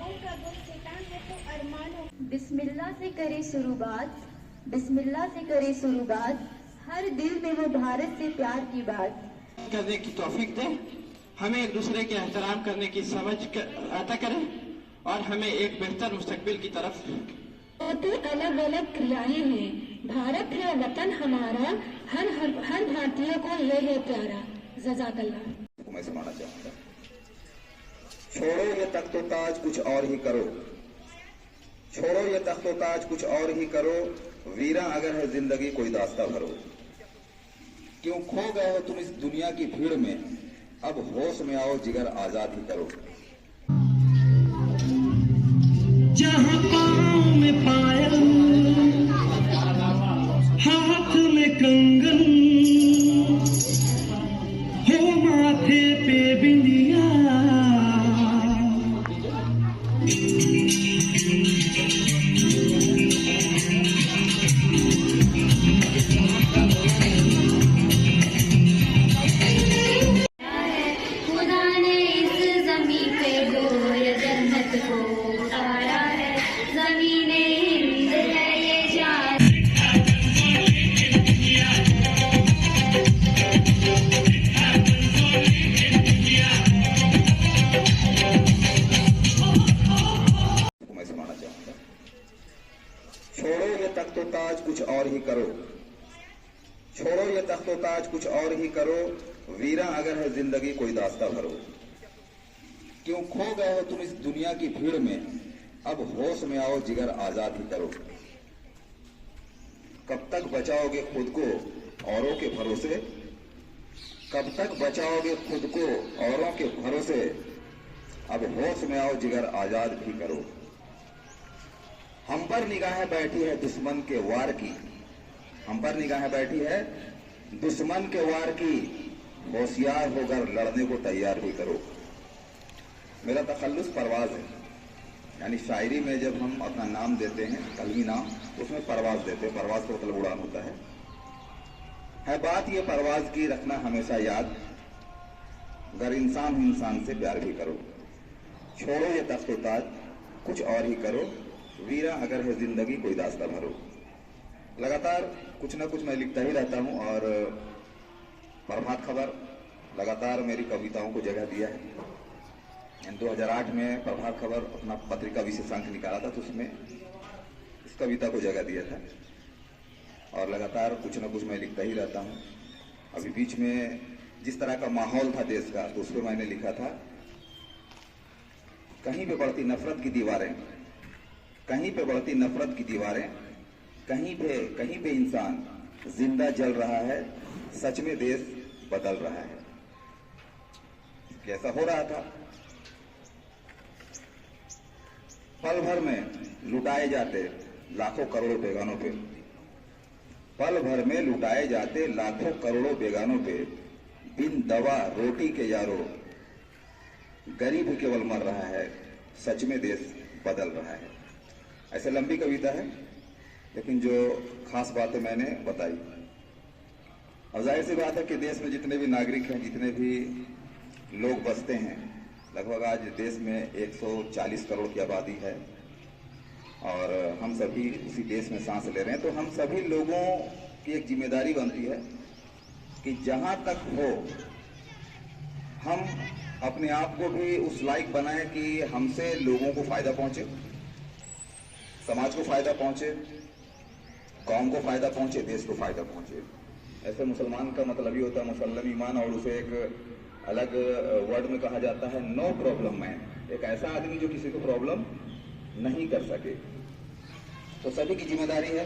ख्वाबों का गुलसितां है तो अरमानों। बिस्मिल्लाह से करे शुरुआत, बिस्मिल्लाह से करे शुरुआत, हर दिल में वो भारत से प्यार की बात करने की तौफीक दे, हमें एक दूसरे के एहतराम करने की समझ अता करे और हमें एक बेहतर मुस्तकबिल की तरफ। बहुत अलग अलग क्रियाएं हैं, भारत है वतन हमारा, हर भारतीय को ये है प्यारा। जज़ाकल्लाह। मैं समाना चाहूंगा, छोड़ो ये तख्तो ताज कुछ और ही करो, छोड़ो ये तख्तो ताज कुछ और ही करो, वीरा अगर है जिंदगी कोई दास्ता भरो। क्यों खो गए हो तुम इस दुनिया की भीड़ में, अब होश में आओ जिगर आजाद ही करो। जहां पाँव में पायल, हाथ में कंगन, हो माथे पे बिंदिया, छोड़ो ये तख्तो ताज कुछ और ही करो, छोड़ो ये तख्तो ताज कुछ और ही करो, वीरा अगर है जिंदगी कोई दास्ता भरो। क्यों खो गए हो तुम इस दुनिया की भीड़ में, अब होश में आओ जिगर आजाद ही करो। कब तक बचाओगे खुद को औरों के भरोसे, कब तक बचाओगे खुद को औरों के भरोसे, अब होश में आओ जिगर आजाद भी करो। हम पर निगाहें बैठी है दुश्मन के वार की, हम पर निगाहें बैठी है दुश्मन के वार की, होशियार होकर लड़ने को तैयार भी करो। मेरा तखल्लुस परवाज है, यानी शायरी में जब हम अपना नाम देते हैं, कलमी नाम, उसमें परवाज देते हैं। परवाज का मतलब उड़ान होता है बात ये परवाज की रखना हमेशा याद, अगर इंसान हो इंसान से प्यार भी करो। छोड़ो ये तख्तो ताज कुछ और ही करो, वीरा अगर है जिंदगी कोई दास्ता भरो। लगातार कुछ ना कुछ मैं लिखता ही रहता हूं और प्रभात खबर लगातार मेरी कविताओं को जगह दिया है। 2008 में प्रभात खबर अपना पत्रिका विशेषांक निकाला था, तो उसमें इस कविता को जगह दिया था और लगातार कुछ ना कुछ मैं लिखता ही रहता हूं। अभी बीच में जिस तरह का माहौल था देश का, तो उस पर मैंने लिखा था, कहीं पे बढ़ती नफरत की दीवारें, कहीं पे बढ़ती नफरत की दीवारें, कहीं पे इंसान जिंदा जल रहा है, सच में देश बदल रहा है। कैसा हो रहा था, पल भर में लुटाए जाते लाखों करोड़ों बेगानों पे, पल भर में लुटाए जाते लाखों करोड़ों बेगानों पे, बिन दवा रोटी के यारो, गरीब केवल मर रहा है, सच में देश बदल रहा है। ऐसे लंबी कविता है, लेकिन जो खास बातें मैंने बताई। अब जाहिर सी बात है कि देश में जितने भी नागरिक हैं, जितने भी लोग बसते हैं, लगभग आज देश में 140 करोड़ की आबादी है और हम सभी उसी देश में सांस ले रहे हैं। तो हम सभी लोगों की एक जिम्मेदारी बनती है कि जहां तक हो हम अपने आप को भी उस लायक बनाएं कि हमसे लोगों को फायदा पहुंचे, समाज को फायदा पहुंचे, कौम को फायदा पहुंचे, देश को फायदा पहुंचे। ऐसे मुसलमान का मतलब ही होता है मुसल्लम ईमान, और उसे एक अलग वर्ड में कहा जाता है नो प्रॉब्लम मैन, एक ऐसा आदमी जो किसी को प्रॉब्लम नहीं कर सके। तो सभी की जिम्मेदारी है